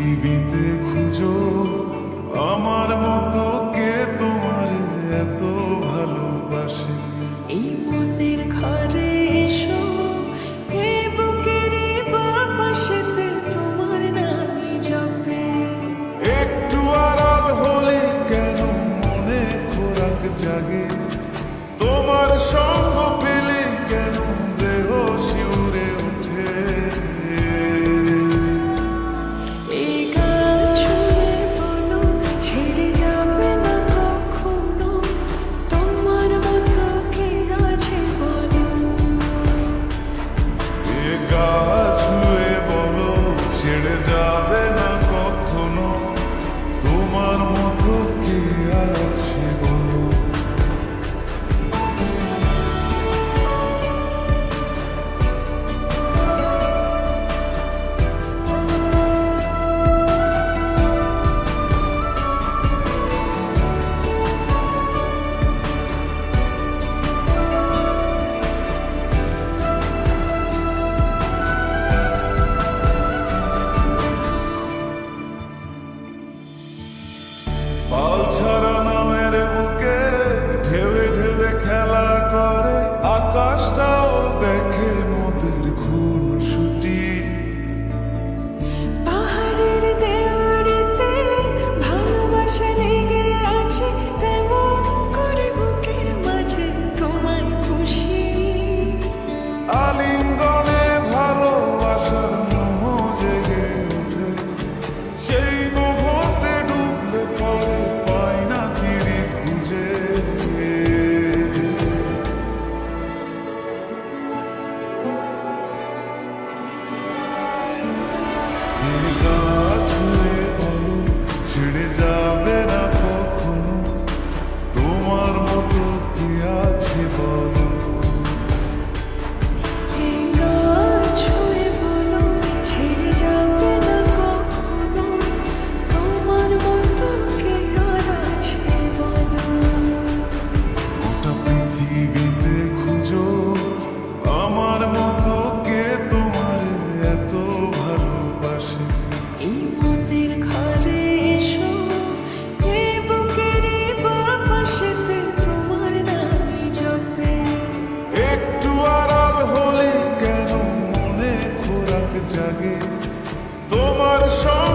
পৃথিবীতে খুঁজো আমার মতো কে তোমার এত ভালোবাসে। এই মনের ঘরে এসো, এ বুকের বাপাশেতে তোমার নামই জপে। একটু আড়াল হলে কেন মনে খোরাক জাগে, তোমার সঙ্গ পেলে কেন দেহ শিউরে ওঠে। এই গান ছুঁয়ে বলো ছেড়ে যাবে না কখনো, তোমার মতো কে আছে বলো। এ গা ছুঁয়ে বলো ছেড়ে যাবে না কখনো, তোমার মতো কে আর আছে বলো। পাল ছাড়া নামের বুকে ঢেউে ঢেউে খেলা করে, আকাশটাও দেখে মোদের খুনসুটি। পাহাড়ের দেওয়ারিতে ভালোবাসা লেগে আছে, তেমন করে বুকের মাঝে তোমায় খুশি। আলিঙ্গনে ভালোবাসার মোহ জেগে ওঠে, সেই মোহতে ডুবলে পরে পাই না ফিরে খুঁজে। এ গা ছুঁয়ে বলো ছেড়ে যাবে না কখনো, তোমার মতো কি আছে বলো। এই গান ছুঁয়ে বলো ছেড়ে যাবে না কখনো, তোমার মতো কে আর আছে বলো। গোটা পৃথিবীতে খুঁজো আমার মতো কে তোমার এত ভালোবাসে। এই মনের ঘরে এসো, এ বুকের বাপাশেতে তোমার নামই জপে। একটু আড়াল হলে কেন মনে খোরাক জাগে, তোমার সঙ্গ